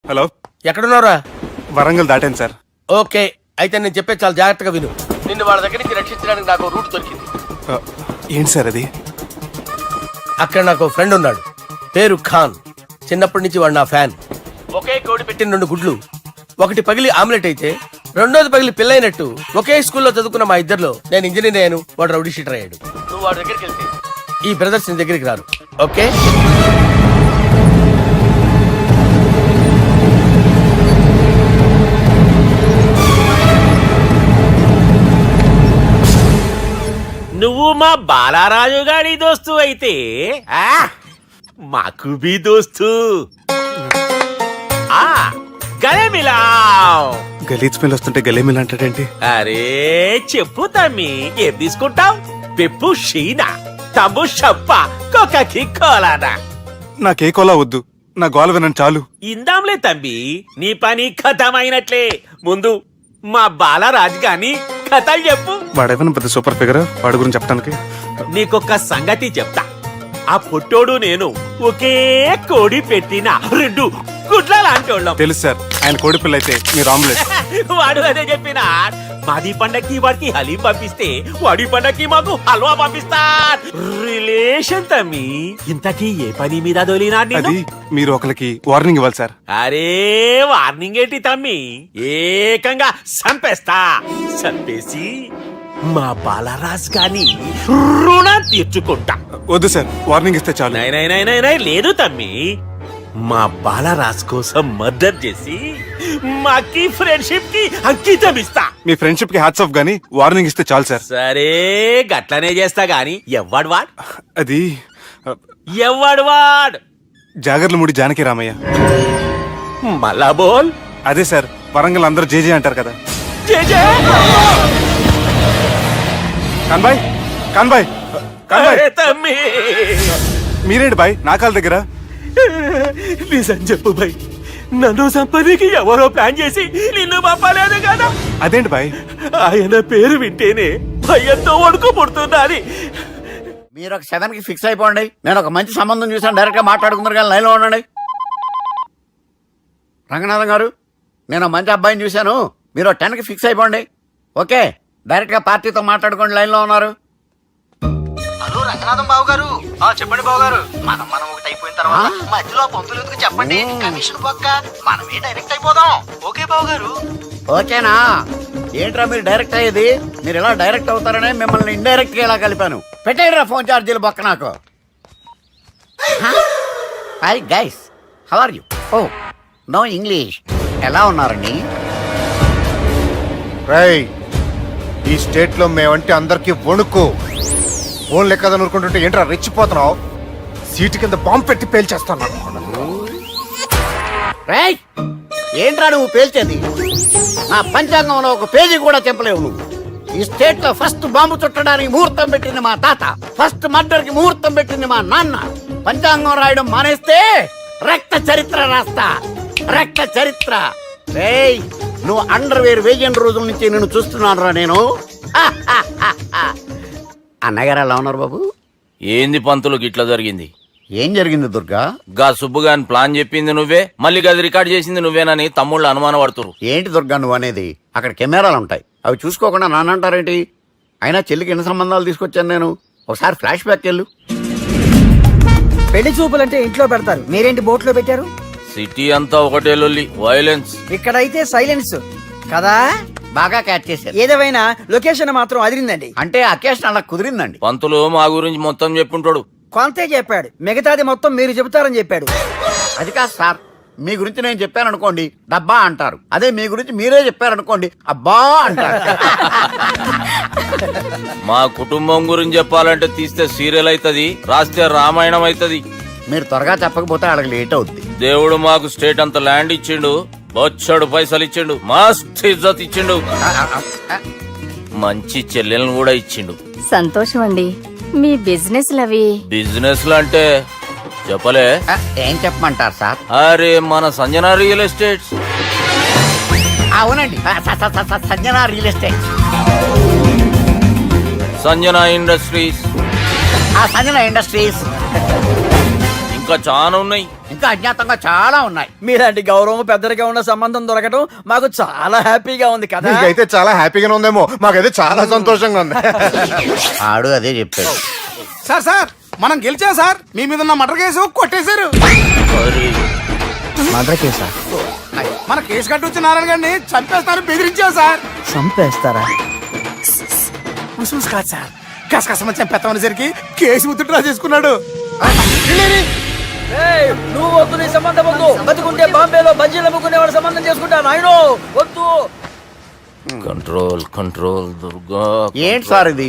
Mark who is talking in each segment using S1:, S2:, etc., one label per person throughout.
S1: Hello,
S2: ఎక్కడున్నారా?
S1: Warangal దాటాను sir.
S2: Okay, అయితే నేను చెప్పే చాలా జాగ్రత్తగా విను. నిన్ను వాళ్ళ దగ్గర నుంచి రక్షించడానికి నాకు రూట్ దొరికింది.
S1: ఏంటి సార్ అది?
S2: అక్కడ నాకు ఫ్రెండ్ ఉన్నాడు, పేరు ఖాన్. చిన్నప్పటి నుంచి వాడు నా ఫ్యాన్. ఒకే కోడి పెట్టిన 2 గుడ్లు, ఒకటి పగిలి ఆమ్లెట్ అయితే రెండోది పగిలి పిల్లైనట్టు ఒకే స్కూల్లో చదువుకున్న మా ఇద్దరిలో నేను ఇంజనీర్ అయ్యాను, వాడు రౌడీ షీటర్ అయ్యాడు. నువ్వు వాడి దగ్గరికి వెళ్తే ఈ బ్రదర్స్ నీ దగ్గరికి రారు. ఓకే?
S3: నువ్వు మా బాలారాజు గారి దోస్తు అయితే మాకు బి దోస్తు. గలే మిలావ్.
S1: గలీజ్ స్మెల్ వస్తుంటే గలేమిల్ అంటాడేంటి?
S3: అరే చెప్పు తమ్మి, ఏం తీసుకుంటావు? పెప్పు షీనా, తమ్ము షప్ప, కొకకి కోలానా?
S1: నాకే కోలా వద్దు, నా గోల వినండి చాలు.
S3: ఇందాంలే తమ్మి, నీ పని ఖతమైనట్లే. ముందు మా బాలరాజు గాని కథలు చెప్పు.
S1: వాడేమైనా పెద్ద సూపర్ ఫిగర్, వాడి గురించి చెప్పడానికి.
S3: నీకొక్క సంగతి చెప్తా. ఆ పుట్టోడు నేను ఒకే కోడి పెట్టిన 2 గుడ్ల లాంటి వాళ్ళం.
S1: తెలుసు సార్, ఆయన కోడి పిల్ల అయితే మీరు ఆమ్లెట్.
S3: వాడు అదే చెప్పిన. మాది పండక్కి వాడికి హలీం పంపిస్తే వాడి పండక్కి మాకు హల్వా పంపిస్తా. రిలేషన్ తమ్మి. ఇంతకీ ఏ పని మీద దొలినా?
S1: అది మీరు ఒకరికి వార్నింగ్ ఇవ్వాలి సార్.
S3: అరే వార్నింగ్ ఏంటి తమ్మి, ఏకంగా చంపేస్తా. చంపేసి మా బాలరాజ్ గాని రుణం తీర్చుకుంటా.
S1: వద్దు సార్, వార్నింగ్ ఇస్తే చాలు.
S3: నై లేదు తమ్మి, మా బాలరాజ్ కోసం మర్డర్ చేసి మాకి ఫ్రెండ్షిప్ కి అంకితం ఇస్తా.
S1: మీ ఫ్రెండ్షిప్ కి హ్యాట్స్ ఆఫ్ గానీ వార్నింగ్ ఇస్తే చాలు సార్.
S3: సరే గట్లనే చేస్తా గాని ఎవ్వడు వాడ్?
S1: అది
S3: ఎవ్వడు వాడ్?
S1: జాగర్లమూడి జానకి రామయ్య.
S3: మళ్ళా బోల్.
S1: అదే సార్, వరంగల్ అందరూ జేజే అంటారు కదా.
S3: జేజే.
S1: కాన్బాయ్, కాన్బాయ్, కాన్బాయ్.
S3: తమ్మి
S1: మీరేంటి బాయ్ నా కాళ్ళ దగ్గర?
S3: నిజం చెప్పు బాయ్, నన్ను సంపదికి ఎవరో ప్లాన్ చేసి నిన్ను పంపలేదు కదా?
S1: అదేంటి బాయ్?
S3: ఆయన పేరు వింటేనే భయంతో వణుకు పుడుతున్నది.
S4: మీరు ఒక 7కి ఫిక్స్ అయిపోండి. నేను ఒక మంచి సంబంధం చూసాను, డైరెక్ట్ గా మాట్లాడుకున్నారు కానీ లైన్లో ఉండండి. రంగనాథం గారు, నేను ఒక మంచి అబ్బాయిని చూశాను, మీరు 10కి ఫిక్స్ అయిపోండి. ఓకే, డైరెక్ట్ గా పార్టీతో మాట్లాడుకోండి. లైన్ లో ఉన్నారు.
S5: హలో రంగనాథం బాబు గారు. చెప్పండి బాబు గారు. మనం ఒకటి అయిపోయిన తర్వాత మధ్యలో పంతులు ఎందుకు చెప్పండి, కమిషన్ పక్క మనమే డైరెక్ట్ అయిపోదాం. ఓకే బాబు గారు?
S4: ఓకేనా? ఏంట్రా మీరు డైరెక్ట్ అయ్యేది? మీరు ఇలా డైరెక్ట్ అవుతారనే మిమ్మల్ని ఇండైరెక్ట్ గా ఇలా కలిపాను. పెట్టేయరా ఫోన్ ఛార్జీలు బొక్క నాకు. Hi guys, how are you? Oh no English. ఎలా ఉన్నారండి?
S6: రేయ్, ఈ స్టేట్ లో మేమంటే అందరికి వణుకు. ఫోన్ లెక్క నూరుకుంటుంటే ఏంట్రా రెచ్చిపోతున్నావు? సీటు కింద బాంబు పెట్టి పేల్చేస్తాను.
S4: రేయ్, ఏంట్రా నువ్వు పేల్చేది? నా పంచాంగంలో ఒక పేజీ కూడా చెప్పలేవు నువ్వు. ఈ స్టేట్ లో ఫస్ట్ బాంబు చుట్టడానికి ముహూర్తం పెట్టింది మా తాత, ఫస్ట్ మర్డర్ కి ముహూర్తం పెట్టింది మా నాన్న. పంచాంగం రాయడం మానేస్తే రక్త చరిత్ర రాస్తా, రక్త చరిత్ర. రేయ్, నువ్వు అండర్వేర్ వేయని రోజుల నుంచి నేను చూస్తున్నాను రా నేను. అన్నగారు ఎలా ఉన్నారు బాబు?
S7: ఏంది పంతులు గిట్లా జరిగింది?
S4: ఏం జరిగింది దుర్గా?
S7: గా సుబ్బుగాని ప్లాన్ చెప్పింది నువ్వే, మళ్ళీ గది రికార్డ్ చేసింది నువ్వేనని తమ్ముళ్ళు అనుమానం పడుతురు.
S4: ఏంటి దుర్గా నువ్వు అనేది? అక్కడ కెమెరాలు ఉంటాయి, అవి చూసుకోకుండా నానంటారేంటి? అయినా చెల్లికి ఎన్ని సంబంధాలు తీసుకొచ్చాను నేను. ఒకసారి ఫ్లాష్ బ్యాక్ వెళ్ళు.
S8: పెళ్లి చూపులంటే ఇంట్లో పెడతారు, మీరేంటి బోట్లో పెట్టారు?
S7: సిటీ అంతా ఒకటే లొల్లి, వైలెన్స్.
S8: ఇక్కడైతే సైలెన్స్ కదా.
S4: బాగా క్యాచ్ చేశారు.
S8: ఏదేమైనా లొకేషన్ మాత్రం అదిరిందండి.
S4: అంటే అకేషన్ అలా కుదిరిందండి.
S7: పంతులు మా గురించి మొత్తం చెప్పుంటాడు.
S8: కొంతే చెప్పాడు, మిగతాది మొత్తం మీరు చెబుతారని చెప్పాడు.
S4: అది కాదు సార్, మీ గురించి నేను చెప్పాను అనుకోండి డబ్బా అంటారు, అదే మీ గురించి మీరే చెప్పారనుకోండి అబ్బా అంటారు.
S7: మా కుటుంబం గురించి చెప్పాలంటే తీస్తే సీరియల్ అవుతుంది, రాస్తే రామాయణం అవుతుంది.
S4: మీరు త్వరగా చెప్పకపోతే వాళ్ళకి లేట్ అవుద్ది.
S7: దేవుడు మాకు స్టేట్ అంత ల్యాండ్ ఇచ్చిండు, బొచ్చడు పైసలు ఇచ్చిండు, మస్త్ ఇజ్జత్ ఇచ్చిండు, మంచి చెల్లెలను కూడా ఇచ్చిండు.
S9: సంతోషం అండి. మీ బిజినెస్ లవి?
S7: బిజినెస్ అంటే చెప్పలే.
S4: ఏం చెప్పమంటారు సార్?
S7: అరే మన సంజన రియల్ ఎస్టేట్స్.
S4: అవునండి, Sanjana real estate,
S7: Sanjana industries,
S4: Sanjana industries.
S7: ఇంకా చాలా ఉన్నాయి.
S4: ఇంకా అజ్ఞాతంగా చాలా ఉన్నాయి.
S8: మీలాంటి గౌరవం పెద్దరిగా ఉన్న సంబంధం దొరకడం మాకు చాలా హ్యాపీగా ఉంది కదా.
S6: నీకైతే చాలా హ్యాపీగానే ఉందేమో, మాకైతే చాలా సంతోషంగా ఉంది.
S4: ఆడు అదే చెప్పాడు.
S10: సార్ సార్ మనం గెలిచాం సార్. మీ మీద ఉన్న మర్డర్ కేసు కొట్టేశారు.
S8: మర్డర్ కేసా?
S10: మన కేసు కట్టొచ్చి నారాయణ గారిని చంపేస్తారు బెదిరించాం సార్.
S8: చంపేస్తారా?
S10: ఉసూస్ కాదు సార్, కసకసమని చంపేస్తామనేసరికి కేసు విత్డ్రా చేసుకున్నాడు.
S8: ఏయ్, నువ్వు వద్దు, నీ సంబంధం వద్దు. బతుకుంటే బాంబేలో బజ్జీలు అమ్ముకునే వాడు సంబంధం చేసుకుంటాను. ఆయన వద్దు.
S7: Control control Durga.
S4: ఏంటి సార్ ఇది?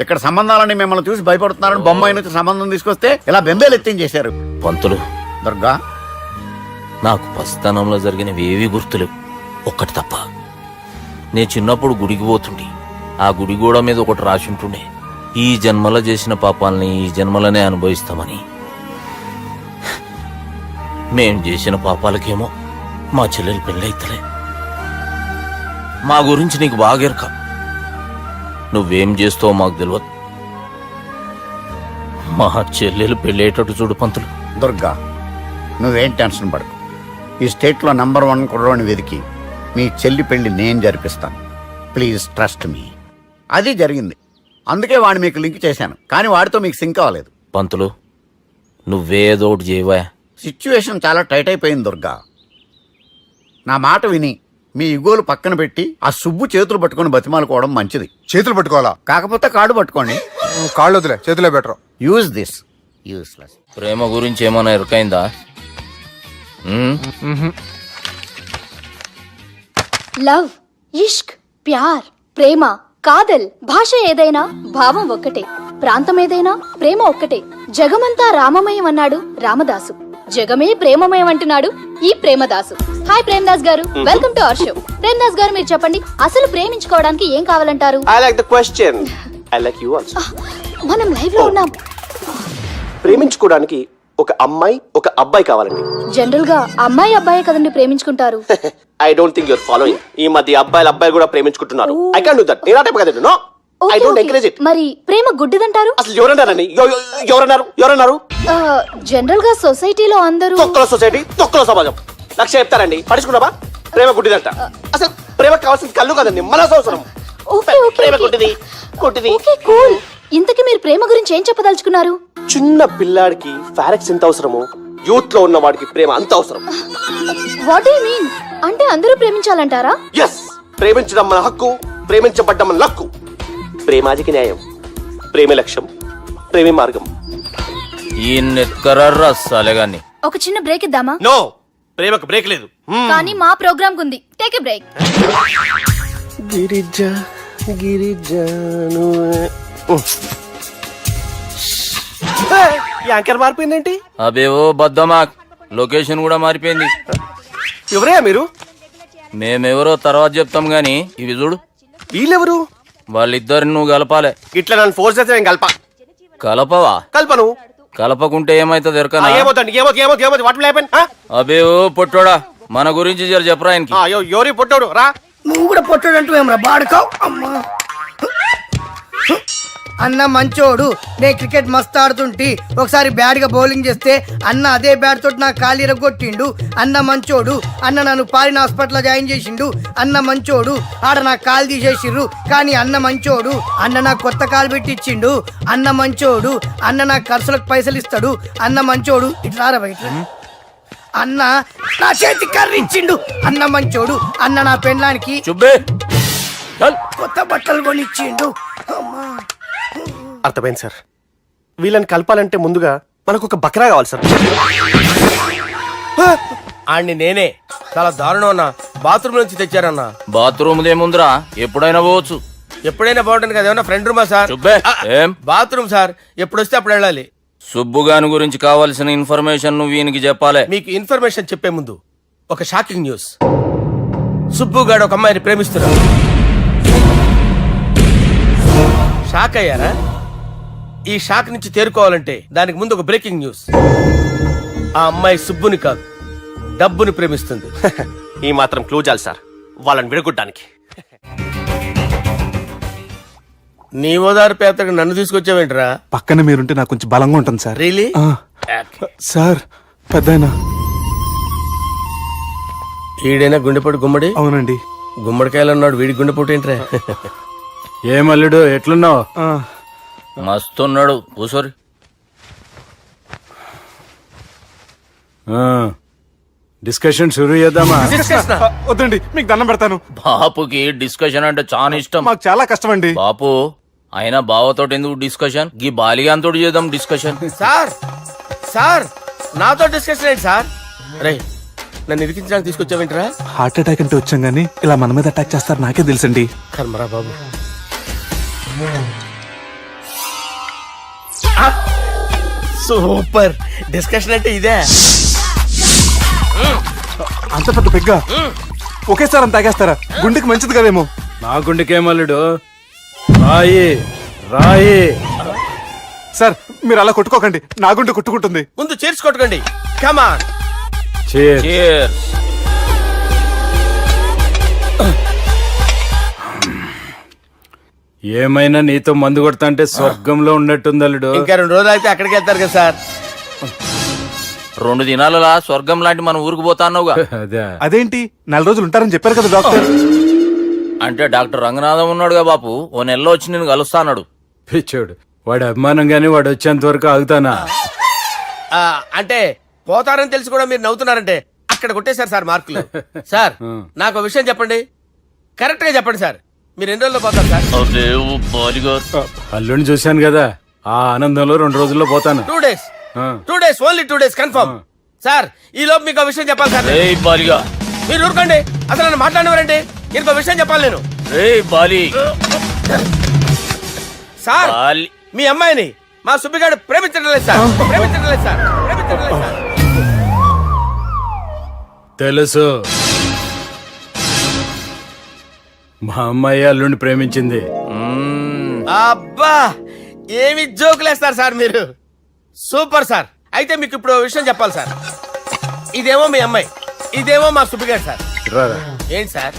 S4: ఇక్కడ సంబంధాలని మిమ్మల్ని చూసి భయపడుతున్నారని బొమ్మాయి నుంచి సంబంధం తీసుకొస్తే ఇలా బెంబేలు ఎత్తించేశారు.
S7: పంతులు,
S4: దుర్గా,
S7: నాకు పసితనంలో జరిగినవి ఏవి గుర్తులేవు, ఒక్కటి తప్ప. నేను చిన్నప్పుడు గుడికి పోతుండే, ఆ గుడి గోడ మీద ఒకటి రాసి ఉంటుండే, ఈ జన్మలో చేసిన పాపాలని ఈ జన్మలనే అనుభవిస్తామని. మేం చేసిన పాపాలకేమో మా చెల్లెలు పెళ్ళైతలే. మా గురించి నీకు బాగెరక, నువ్వేం చేస్తావో మాకు తెలియదు. మా చెల్లెలు పెళ్ళేటట్టు చూడు పంతులు.
S4: దుర్గా, నువ్వేం టెన్షన్ పడకు. ఈ స్టేట్లో నంబర్ 1 కుర్రోని వెతికి మీ చెల్లి పెళ్లి నేను జరిపిస్తాను. Please trust me. అది జరిగింది, అందుకే వాడిని మీకు లింక్ చేశాను. కానీ వాడితో మీకు సింక్ అవ్వలేదు.
S7: పంతులు, నువ్వేదో ఒకటి చేయవా.
S4: సిచ్యువేషన్ చాలా టైట్ అయిపోయింది దుర్గా. నా మాట విని మీ ఇగోలు పక్కన పెట్టి ఆ సుబ్బు చేతులు పట్టుకొని బతిమాలుకోవడం మంచిది.
S6: చేతులు పట్టుకోవాలా?
S4: కాకపోతే కాడు పట్టుకోండి.
S6: కాళ్ళు వదిలే, చేతులే బెటర్.
S4: Use this. యూస్లెస్.
S7: ప్రేమ గురించి ఏమైనా ఎరకైందా?
S11: లవ్, ఇష్క్, ప్యార్, ప్రేమ, కాదల్, భాష ఏదైనా భావం ఒక్కటే, ప్రాంతం ఏదైనా ప్రేమ ఒక్కటే. జగమంతా రామమయం అన్నాడు రామదాసు, జగమే ప్రేమమయం అంటున్నాడు ఈ ప్రేమదాసు. హాయ్ ప్రేమదాస్ గారు, welcome to our show. Premadasa గారు, మీరు చెప్పండి, అసలు ప్రేమించుకోవడానికి ఏం కావాలంటారు?
S12: I like the question. I like you also.
S11: మనం లైవ్ లో ఉన్నాం.
S12: ప్రేమించుకోవడానికి ఒక అమ్మాయి ఒక అబ్బాయి కావాలండి.
S11: జనరల్ గా అమ్మాయి అబ్బాయే కదండి ప్రేమించుకుంటారు.
S12: I don't think your following. ఈ మధ్య అబ్బాయిలు కూడా ప్రేమించుకుంటున్నారు. I can't do that. నేను ఆ టైప్ కదండి. No, I don't encourage it.
S11: మరి ప్రేమ గుడ్డిదంటారు?
S12: అసలు ఎవరన్నారండి? ఎవరన్నారు?
S11: జనరల్ గా సొసైటీలో అందరూ
S12: తొక్కల సొసైటీ, తొక్కల సమాజం. లక్ష చెప్తారండి, పడుచుకున్నావా? ప్రేమ గుడ్డిదంట. అసలు ప్రేమ కావాల్సింది కళ్ళు కదండి, మనసు అవసరం. ప్రేమ గుడ్డిది.
S11: Okay, cool. ఇంతకీ మీరు ప్రేమ గురించి ఏం చెప్పదలుచుకున్నారు?
S12: చిన్న పిల్లాడికి ఫారెక్స్ ఎంత అవసరమో యూత్ లో ఉన్న వాడికి ప్రేమ అంత అవసరం.
S11: What do you mean? అంటే అందరూ ప్రేమించాలంటారా?
S12: ఎస్, ప్రేమించడం మన హక్కు, ప్రేమించబడ్డం మన లక్కు. ప్రేమాదికి న్యాయం, ప్రేమ లక్ష్యం, ప్రేమ మార్గం.
S7: ఈ నెత్కరర్రా సాలెగాన్ని.
S11: ఒక చిన్న బ్రేక్ ఇద్దామా?
S12: నో, ప్రేమకు బ్రేక్ లేదు.
S11: కానీ మా ప్రోగ్రామ్ ఉంది. Take a break.
S12: యాంకర్ మారిపోయిందేంటి?
S7: అబేవో బద్దమా, లొకేషన్ కూడా మారిపోయింది.
S12: ఎవరయ్యా మీరు?
S7: మేమెవరో తర్వాత చెప్తాం గాని ఇవి చూడు.
S12: వీళ్ళెవరు?
S7: వాళ్ళిద్దరిని నువ్వు కలపాలే.
S12: ఇట్లా నన్ను ఫోర్స్ చేస్తే నేను
S7: కలపవా?
S12: కల్పను.
S7: కలపకుంటే ఏమైతుంది ఎరకనా?
S12: ఏమవుతుంది? What will happen?
S7: అబేవో పొట్టోడా, మన గురించి జర చెప్పరా ఆయనకి.
S12: ఎవరి పొట్టోడు రా.
S8: నువ్వు కూడా పొట్టాడంటూ ఏమరా బాడుకావు? అమ్మా అన్న మంచోడు. నేను క్రికెట్ మస్తు ఆడుతుంటి, ఒకసారి బ్యాట్ గా బౌలింగ్ చేస్తే అన్న అదే బ్యాట్ తోటి నా కాలు ఇరగొట్టిండు. అన్న మంచోడు. అన్న నన్ను పాలిన హాస్పిటల్ జాయిన్ చేసిండు. అన్న మంచోడు. ఆడ నా కాలు తీసేసిర్రు, కానీ అన్న మంచోడు. అన్న నాకు కొత్త కాలు పెట్టిచ్చిండు. అన్న మంచోడు. అన్న నాకు ఖర్చులకు పైసలు ఇస్తాడు. అన్న మంచోడు. ఇట్లా బయట అన్న నా చేతి కర్రీ ఇచ్చిండు. అన్న మంచోడు. అన్న నా పెళ్ళానికి
S7: చుబ్బే
S8: కొత్త బట్టలు కొనిచ్చిండు. అమ్మా,
S12: అర్థమైంది సార్. వీళ్ళని కలపాలంటే ముందుగా మనకు ఒక బక్రా కావాలి సార్.
S2: ఆడిని నేనే. చాలా దారుణం అన్న. బాత్రూమ్ నుంచి తెచ్చారన్నా.
S7: బాత్రూమ్ దేముందిరా, ఎప్పుడైనా పోవచ్చు.
S2: ఎప్పుడైనా బాగుంటుంది కదా. ఏమన్నా ఫ్రెండ్ రూమా సార్?
S7: చుబ్బే ఏం
S2: బాత్రూమ్ సార్, ఎప్పుడు వస్తే అప్పుడు వెళ్ళాలి.
S7: సుబ్బుగాని గురించి కావాల్సిన ఇన్ఫర్మేషన్ నువ్వు ఈయనకి చెప్పాలి.
S2: మీకు ఇన్ఫర్మేషన్ చెప్పే ముందు ఒక షాకింగ్ న్యూస్. సుబ్బుగాడు ఒక అమ్మాయిని ప్రేమిస్తున్నాడు. షాక్ అయ్యారా? ఈ షాక్ నుంచి తేరుకోవాలంటే దానికి ముందు ఒక బ్రేకింగ్ న్యూస్. ఆ అమ్మాయి సుబ్బుని కాదు, డబ్బుని ప్రేమిస్తుంది.
S12: ఈ మాత్రం క్లూ చాలు సార్ వాళ్ళని విడగొట్టడానికి.
S2: నీ ఓదారు పేదకు నన్ను తీసుకొచ్చావేంట్రా?
S1: పక్కన మీరుంటే నాకు కొంచెం బలంగా ఉంటుంది సార్.
S2: రియలీ?
S1: సార్, పెద్దాయనా
S2: ఈడైనా గుండెపోటు గుమ్మడి
S1: అవునండి.
S2: గుమ్మడికాయలు ఉన్నాడు వీడి గుండెపోటు ఏంట్రా?
S10: ఏమల్లుడు ఎట్లున్నావు?
S7: మస్తున్నాడు కూసోరి.
S10: డిస్కషన్ షురూ చేద్దామా?
S1: వద్దండి, మీకు దండం పెడతాను.
S7: బాపుకి డిస్కషన్ అంటే చాలా ఇష్టం.
S1: మాకు చాలా కష్టం అండి.
S7: బాపు అయినా బావతో ఎందుకు డిస్కషన్? గీ బాలిగాంతో చేద్దాం డిస్కషన్.
S2: సార్ సార్ నాతో డిస్కషన్ ఏంటి సార్? రే నన్ను ఇరికించడానికి తీసుకొచ్చావేంట్రా?
S1: హార్ట్ అటాక్ అంటే వచ్చాం గానీ ఇలా మన మీద అటాక్ చేస్తారు నాకే తెలుసండి.
S2: కర్మరా బాబు. సూపర్ డిస్కషన్ అంటే ఇదే.
S1: అంత పెద్ద పెగ్గ ఒకేసారి అంత తాగేస్తారా? గుండెకి మంచిది కదేమో.
S10: నా గుండెకేమల్లుడు రాయి రాయి.
S1: సార్ మీరు అలా కొట్టుకోకండి, నా గుండె కొట్టుకుంటుంది.
S2: ముందు చేర్చి కొట్టుకోండి. కమాన్.
S7: Cheers.
S10: ఏమైనా నీతో మందు కొడతా అంటే స్వర్గంలో ఉన్నట్టుంది అల్లుడు.
S2: ఇంకా 2 రోజులు అయితే అక్కడికి వెళ్తారు కదా సార్.
S7: 2 దినాలలా స్వర్గం లాంటి మన ఊరికి పోతాన్నావుగా.
S10: అదే
S1: అదేంటి 4 రోజులు ఉంటారని చెప్పారు కదా డాక్టర్.
S7: అంటే డాక్టర్ రంగనాథం ఉన్నాడుగా బాపు, ఓ నెలలో వచ్చి నేను కలుస్తాన్నాడు.
S10: పిచ్చోడు వాడి అభిమానం గాని వాడు వచ్చేంత వరకు ఆగుతానా?
S2: అంటే పోతారని తెలిసి కూడా మీరు నవ్వుతున్నారంటే అక్కడ కొట్టేశారు సార్ మార్కులు. సార్ నాకు ఒక విషయం చెప్పండి, కరెక్ట్ గా చెప్పండి సార్. మీరు ఎన్ని రోజుల్లో పోతారు సార్?
S10: అల్లుడిని చూశాను కదా, ఆ ఆనందంలో 2 రోజుల్లో పోతాను.
S2: 2 days. 2 days, only 2 days confirm. Sir ఈ లోపు మీకు ఒక విషయం చెప్పాలి సార్. మీరు ఊరుకోండి, అసలు నన్ను మాట్లాడినవారంటే ఇంకో విషయం చెప్పాలి నేను. సార్ మీ అమ్మాయిని మా సుబ్బిగాడు ప్రేమించడం లేదు సార్. ప్రేమించడం లేదు సార్. ప్రేమించడం లేదు సార్.
S10: తెలుసు, మా అమ్మాయి అల్లుడిని ప్రేమించింది.
S2: అబ్బా ఏమి జోకులేస్తారు సార్ మీరు. Super sir. అయితే మీకు ఇప్పుడు ఓ విషయం చెప్పాలి సార్. ఇదేమో మీ అమ్మాయి, ఇదేమో మా సుబ్బిగాడు సార్.
S10: రారా.
S2: ఏంటి సార్?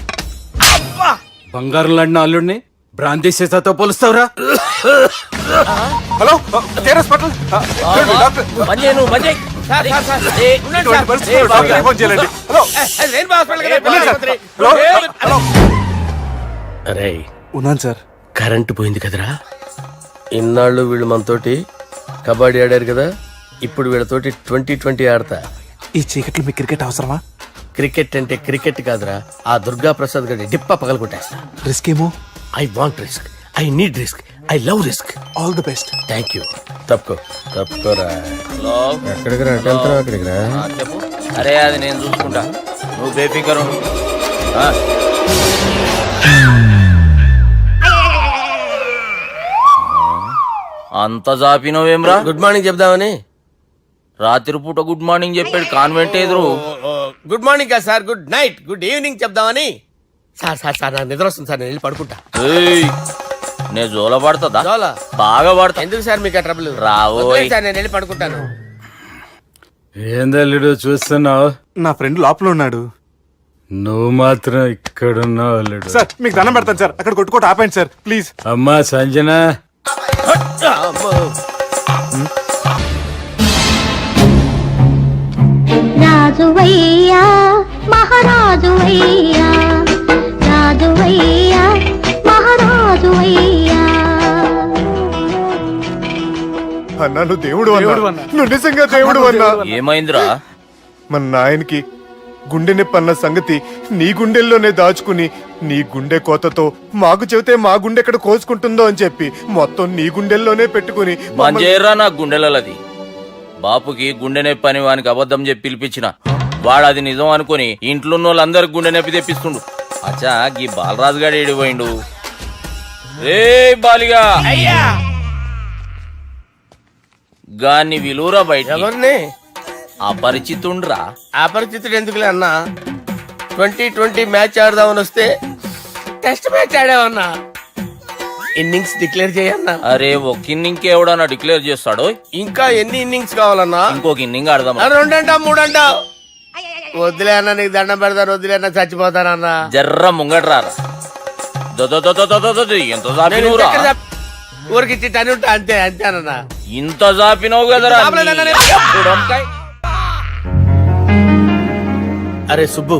S2: అబ్బా
S10: బంగారం లాంటి అల్లుడిని భ్రాంతి సీతతో పోలుస్తావురా?
S1: హలో కేరస్ పటల్ డాక్టర్.
S2: సార్ సార్ సార్ ఉండండి
S1: ఇటువంటి
S2: సార్.
S1: పరిస్థితుల్లో డాక్టర్ ఫోన్ చేయాలండి. హలో
S2: రెయిన్బో హాస్పిటల్ కదా,
S1: వెళ్ళండి సార్.
S2: ఆసుపత్రి.
S1: హలో
S2: అరే
S1: ఉన్నాను సార్.
S2: కరెంటు పోయింది కదరా. ఇన్నాళ్ళు వీళ్ళు మనతోటి కబడ్డీ ఆడారు కదా, ఇప్పుడు వీళ్ళతోటి 2020 ఆడతా.
S1: ఈ చీకట్లో మీకు క్రికెట్ అవసరమా?
S2: క్రికెట్ అంటే క్రికెట్ కాదురా, ఆ దుర్గా ప్రసాద్ గారి డిప్ప పగల కొట్టేస్తా.
S1: రిస్క్ ఏమో.
S2: I want risk, I need risk, I love risk.
S1: All the best.
S2: Thank you. తప్పుకోరా. ఎక్కడికి రా? అక్కడికి రా.
S7: చెప్పు. అరే అది నేను చూసుకుంటా, నువ్వు బేఫికర్ ఉండు. అంత జాపినవేమ్రా?
S2: గుడ్ మార్నింగ్ చెప్దామని.
S7: రాత్రి పూట గుడ్ మార్నింగ్ చెప్పాడు కాన్వెంట్ ఎదురు.
S2: గుడ్ మార్నింగ్ కాదు sir, good night, good evening చెప్దామని. సార్ సార్ సార్ నాకు నిద్ర వస్తుంది సార్, నేను వెళ్ళి పడుకుంటా.
S7: నేను జోల పడుతుందా?
S2: జోలా?
S7: బాగా పడతా.
S2: ఎందుకు సార్ మీకు ఆ ట్రబుల్?
S7: రావోయ్
S2: సార్ నేను వెళ్ళి పడుకుంటాను.
S10: ఏందల్లుడు చూస్తున్నావు?
S1: నా ఫ్రెండ్ లోపల ఉన్నాడు.
S10: నువ్వు మాత్రం ఇక్కడున్నావు అల్లుడు.
S1: సార్ మీకు దండం పెడతాను సార్, అక్కడ కొట్టుకోట ఆపండి సార్ ప్లీజ్.
S10: అమ్మా సంజన,
S11: రాజువయ్యా మహారాజువయ్యా, రాజువయ్యా మహారాజువయ్యా.
S6: అన్నా నువ్వు దేవుడు అన్నా, నువ్వు నిజంగా దేవుడు అన్నా.
S7: ఏమైందిరా?
S6: మన నాయనకి గుండె నొప్పి అన్న సంగతి నీ గుండెల్లోనే దాచుకుని నీ గుండె కోతతో మాకు చెబితే మా గుండె ఎక్కడ కోసుకుంటుందో అని చెప్పి మొత్తం నీ గుండెల్లోనే పెట్టుకుని
S7: మంజేరా నా గుండెలది. బాపుకి గుండె నొప్పి అని వానికి అబద్ధం చెప్పి పిలిపించిన వాడు అది నిజం అనుకుని ఇంట్లో ఉన్న వాళ్ళందరికి గుండె నొప్పి తెప్పిస్తుండు. అచ్చా గీ బాలరాజు గారు ఏడిపోయిండు. రే బాలిగా గాన్ని విలువరా బయట.
S2: ఎవరిని?
S7: అపరిచితుండ్రా.
S2: అపరిచితుడు ఎందుకులే అన్నా, 2020 మ్యాచ్ ఆడదామని వస్తే టెస్ట్ మ్యాచ్ ఆడామన్నా. ఇన్నింగ్స్ డిక్లేర్ చేయన్నా.
S7: అరే ఒక ఇన్నింగ్ ఎవడన్నా డిక్లేర్ చేస్తాడో?
S2: ఇంకా ఎన్ని ఇన్నింగ్స్ కావాలన్నా?
S7: ఇంకొక ఇన్నింగ్ ఆడదాం.
S2: 2 అంటావు 3 అంటావు. వద్దులే అన్న, నీకు దండం పెడతాను, వద్దులే అన్న, చచ్చిపోతానన్నా.
S7: జర్ర ముంగట్రా. ఎంత జాపినవురా?
S2: ఊరికి టని ఉంటా అంతే అంతేనన్నా.
S7: ఇంత జాపినవు కదరా.
S2: అరే సుబ్బు,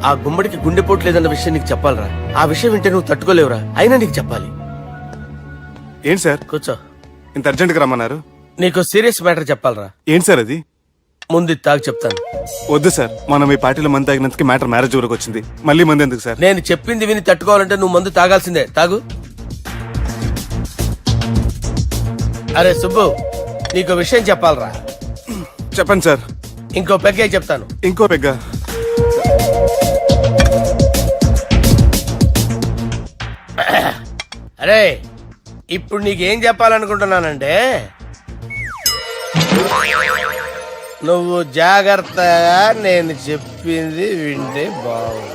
S2: ఆ గుమ్మడికి గుండెపోటు లేదన్న విషయం నీకు చెప్పాలరా. ఆ విషయం వింటే నువ్వు తట్టుకోలేవురా, అయినా నీకు చెప్పాలి.
S1: ఏంటి సార్
S2: కూర్చో.
S1: ఇంత అర్జెంట్గా రమ్మన్నారు?
S2: నీకు సీరియస్ మ్యాటర్ చెప్పాలరా.
S1: ఏంటి సార్ అది?
S2: ముందు ఇది తాగు చెప్తాను.
S1: వద్దు సార్, మనం ఈ పార్టీలో మంది తాగినందుకు మ్యాటర్ మ్యారేజ్ వరకు వచ్చింది. మళ్ళీ మంది ఎందుకు సార్?
S2: నేను చెప్పింది విని తట్టుకోవాలంటే నువ్వు మందు తాగాల్సిందే. తాగు. అరే సుబ్బు, నీకు విషయం చెప్పాలరా.
S1: చెప్పండి సార్.
S2: ఇంకో పెగ్గే చెప్తాను.
S1: ఇంకో పెగ్గ?
S2: అరే ఇప్పుడు నీకేం చెప్పాలనుకుంటున్నానంటే, నువ్వు జాగ్రత్తగా నేను చెప్పింది వింటే బాగుంది.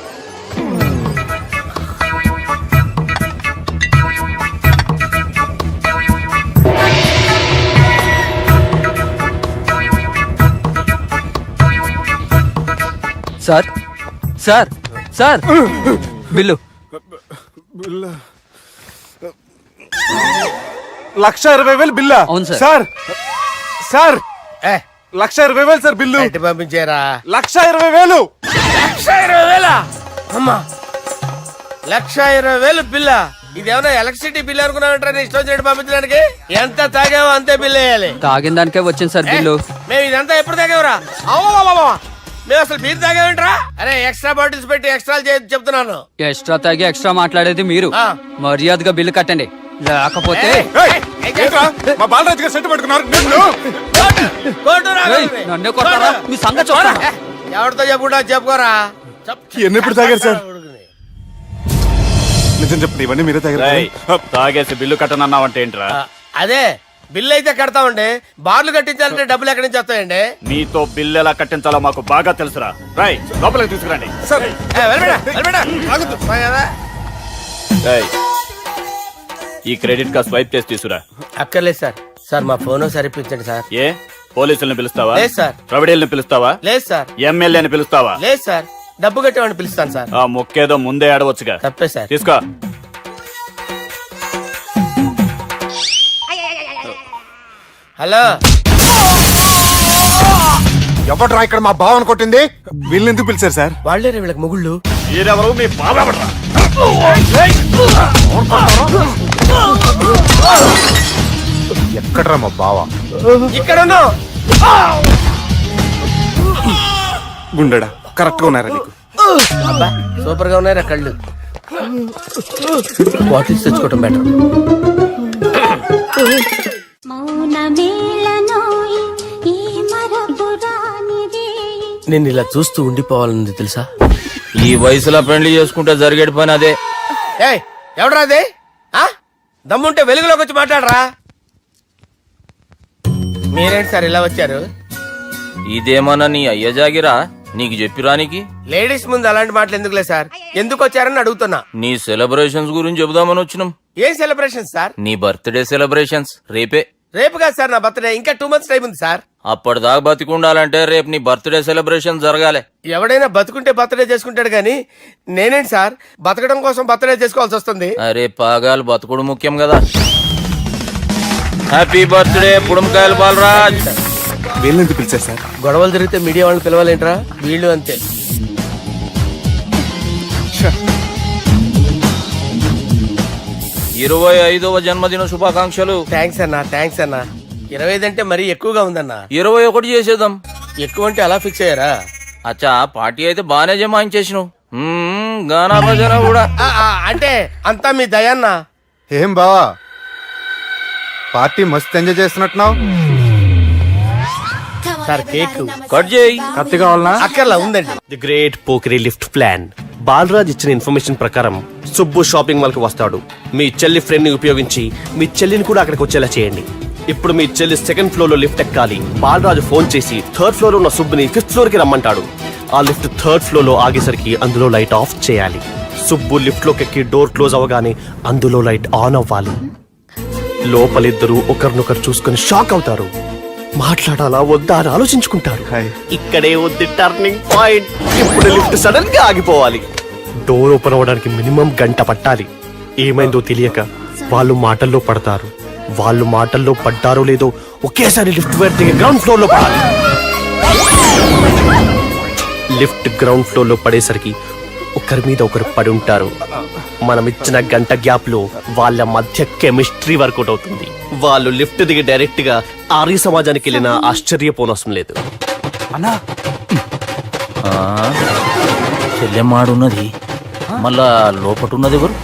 S13: Sir sir sir bill.
S1: 1,20,000 బిల్లా?
S13: అవును సార్.
S1: సార్ సార్,
S2: ఏ
S1: 1,20,000 సార్ బిల్లు.
S2: బయట పంపించారా?
S1: 1,20,000.
S2: 1,20,000? అమ్మా, 1,20,000 బిల్లా? ఇదేమన్నా ఎలక్ట్రిసిటీ బిల్ అనుకున్నామంటారా? నీ ఇష్టం చేయడం పంపించడానికి? ఎంత తాగావో అంతే బిల్ వేయాలి.
S13: తాగిన దానికే వచ్చింది సార్ బిల్లు.
S2: మేము ఇదంతా ఎప్పుడు తాగేవరా? మేము అసలు బీర్ తాగేమంటారా? అరే ఎక్స్ట్రా బాటిల్స్ పెట్టి ఎక్స్ట్రా చెప్తున్నాను.
S13: ఎక్స్ట్రా తాగి ఎక్స్ట్రా మాట్లాడేది మీరు.
S2: ఆ.
S13: మర్యాదగా బిల్లు కట్టండి, లేకపోతే
S1: ఏంట్రా, మా బాలరాజు గారు సెట్ పట్టుకున్నారు.
S13: నన్నే కొడతారా? మీ సంగతి చూడరా?
S2: ఎవరితో చెప్పుకుంటా చెప్పుకోరా.
S1: ఎన్నెప్పుడు తాగారు సార్? నిజం చెప్పండి, ఇవన్నీ మీరే తాగారు?
S3: తాగేసి బిల్లు కట్టనన్నావంటే ఏంట్రా?
S2: అదే బిల్లు అయితే కడతామండి, బార్లు కట్టించాలంటే డబ్బులు ఎక్కడి నుంచి వస్తాయండి?
S3: మీతో బిల్లు ఎలా కట్టించాలో మాకు బాగా తెలుసురా. రై లోపలికి తీసుకురండి.
S1: సార్
S3: ఈ క్రెడిట్ కార్డ్ స్వైప్ చేసి తీసుకురా.
S2: అక్కర్లేదు సార్. సార్ మా ఫోన్ సరిపించండి సార్.
S3: ఏ పోలీసుల్ని పిలుస్తావా?
S2: లేదు సార్.
S3: ప్రొవిడీల్ని పిలుస్తావా?
S2: లేదు సార్.
S3: ఎమ్మెల్యేని పిలుస్తావా?
S2: లేదు సార్. డబ్బు కట్టేవాడిని పిలుస్తాను సార్.
S3: ఆ మొక్కేదో ముందే ఆడవచ్చుగా.
S2: తప్పే సార్.
S3: తీసుకో.
S2: హలో,
S6: ఎవడ్రా ఇక్కడ మా బావని కొట్టింది?
S1: వీళ్ళని ఎందుకు పిలిచారు సార్?
S2: వాళ్ళే వీళ్ళకి మొగుళ్ళు.
S3: మీరెవరు? మీ బాబా?
S6: ఎక్కడ్రా మా బావ?
S2: ఇక్కడ ఉన్నావు.
S1: గుండెడా కరెక్ట్ గా ఉన్నారా నీకు?
S2: అబ్బా సూపర్ గా ఉన్నారా కళ్ళు. బాటిల్స్ తెచ్చుకోవటం బెటర్. నేను ఇలా చూస్తూ ఉండిపోవాలని తెలుసా?
S7: ఈ వయసులో పెళ్లి చేసుకుంటే జరిగేటి పని అదే.
S2: ఏయ్ ఎవడరా అదే? దమ్ముంటే వెలుగులోకి వచ్చి మాట్లాడరా. మీరేంటి సార్ ఇలా వచ్చారు?
S7: ఇదేమన్నా నీ అయ్య జాగిరా నీకు చెప్పిరానికి?
S2: లేడీస్ ముందు అలాంటి మాటలు ఎందుకులే సార్. ఎందుకు వచ్చారని అడుగుతున్నా.
S7: నీ సెలబ్రేషన్స్ గురించి చెబుదామని వచ్చినాం.
S2: ఏం సెలబ్రేషన్ సార్?
S7: నీ బర్త్డే సెలబ్రేషన్స్ రేపే.
S2: రేపు కాదు సార్ నా బర్త్డే, ఇంకా 2 months టైం ఉంది సార్.
S7: అప్పటిదాకా బతికుండాలంటే రేపు నీ బర్త్డే సెలబ్రేషన్ జరగాలి.
S2: ఎవడైనా బతుకుంటే బర్త్డే చేసుకుంటాడు గానీ నేనేంటి సార్ బతకడం కోసం బర్త్డే చేసుకోవాల్సి వస్తుంది?
S7: అరే పాగాలు బతుకుడు ముఖ్యం కదా. హ్యాపీ బర్త్డే పుడుమకాయలు బాలరాజ్.
S1: వీళ్ళని ఎందుకు పిలిచారు సార్?
S2: గొడవలు జరిగితే మీడియా వాళ్ళని పిలవాలేంట్రా? వీళ్ళు అంతే.
S7: 25వ జన్మదిన శుభాకాంక్షలు.
S2: థ్యాంక్స్ అన్నా, థ్యాంక్స్ అన్నా. 25 అంటే మరీ ఎక్కువగా ఉందన్నా.
S7: 21 చేసేద్దాం.
S2: ఎక్కువ అంటే అలా ఫిక్స్ అయ్యారా?
S7: అచ్చా పార్టీ అయితే బానే జమాయించేసినావు. గానా భజన కూడా.
S2: అంటే అంతా మీ దయన్నా.
S6: ఏం బావా, పార్టీ మస్తు ఎంజాయ్ చేస్తున్నట్టున్నావు.
S2: సార్ కేక్
S7: కట్ చేయి.
S1: కత్తి కావాలనా?
S2: అక్కర్లా ఉందండి.
S12: ది గ్రేట్ పోకరీ లిఫ్ట్ ప్లాన్. బాలరాజ్ ఇచ్చిన ఇన్ఫర్మేషన్ ప్రకారం సుబ్బు షాపింగ్ మాల్ కి వస్తాడు. మీ చెల్లి ఫ్రెండ్ ని ఉపయోగించి మీ చెల్లిని కూడా అక్కడికి వచ్చేలా చేయండి. ఇప్పుడు మీ చెల్లి 2nd ఫ్లోర్ లో లిఫ్ట్ ఎక్కాలి. బాలరాజు ఫోన్ చేసి 3rd ఫ్లోర్ లో ఉన్న సుబ్బుని 5th ఫ్లోర్ కి రమ్మంటాడు. ఆ లిఫ్ట్ 3rd ఫ్లోర్ లో ఆగేసరికి అందులో లైట్ ఆఫ్ చేయాలి. సుబ్బు లిఫ్ట్ లోకి ఎక్కి డోర్ క్లోజ్ అవగానే అందులో లైట్ ఆన్ అవ్వాలి. లోపలిద్దరూ ఒకరినొకరు చూసుకుని షాక్ అవుతారు. మాట్లాడాలా వద్దా అని ఆలోచించుకుంటారు. ఇక్కడే ఉంది టర్నింగ్ పాయింట్. ఇప్పుడు లిఫ్ట్ సడన్ గా ఆగిపోవాలి. డోర్ ఓపెన్ అవ్వడానికి మినిమం గంట పట్టాలి. ఏమైందో తెలియక వాళ్ళు మాటల్లో పడతారు. వాళ్ళు మాటల్లో పడ్డారో లేదో ఒకేసారి లిఫ్ట్ వైర్ దిగి గ్రౌండ్ ఫ్లోర్ లో పడాలి. లిఫ్ట్ గ్రౌండ్ ఫ్లోర్ లో పడేసరికి ఒకరి మీద ఒకరు పడి ఉంటారు. మనం ఇచ్చిన గంట గ్యాప్ లో వాళ్ళ మధ్య కెమిస్ట్రీ వర్కౌట్ అవుతుంది. వాళ్ళు లిఫ్ట్ దిగి డైరెక్ట్ గా ఆర్య సమాజానికి వెళ్ళినా ఆశ్చర్యపోనవసరం లేదు.
S1: అన్నా
S7: చెల్లెమ్మాడున్నది, మళ్ళా లోపటున్నది ఎవరు?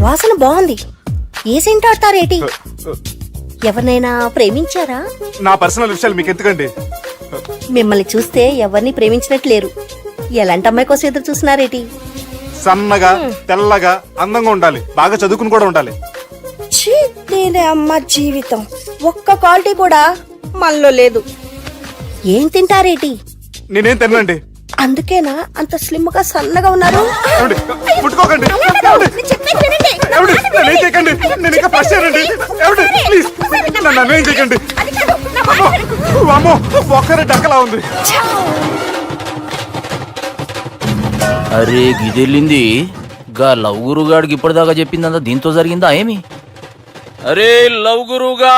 S11: వాసన బాగుంది. ఏ సెంట్ ఆడతారేటి? ఎవరినైనా ప్రేమించారా?
S1: నా పర్సనల్ విషయాలు మీకు ఎందుకండి?
S11: మిమ్మల్ని చూస్తే ఎవరిని ప్రేమించినట్లేరు. ఎలాంటి అమ్మాయి కోసం ఎదురు చూస్తున్నారేటి?
S1: సన్నగా తెల్లగా అందంగా ఉండాలి, బాగా చదువుకుని కూడా ఉండాలి.
S11: నేనే అమ్మ జీవితం ఒక్క క్వాలిటీ కూడా మనలో లేదు. ఏం తింటారేటి?
S1: నేనేం తినండి.
S11: అందుకేనా అంత స్లిమ్ గా సన్నగా ఉన్నారు?
S1: ముట్టుకోకండి, నేనేం చేయకండి, నేను ఇంకా ఫ్రెష్ అయ్యానండి. ప్లీజ్ నన్ను ఏం చేయకండి. అమ్మో ఒక్కరే డక్కలా ఉంది.
S7: అరే గిదెళ్ళింది గా లవ్ గురుగాడికి ఇప్పటిదాకా చెప్పిందంతా దీంతో జరిగిందా ఏమి? అరే లవ్ గురుగా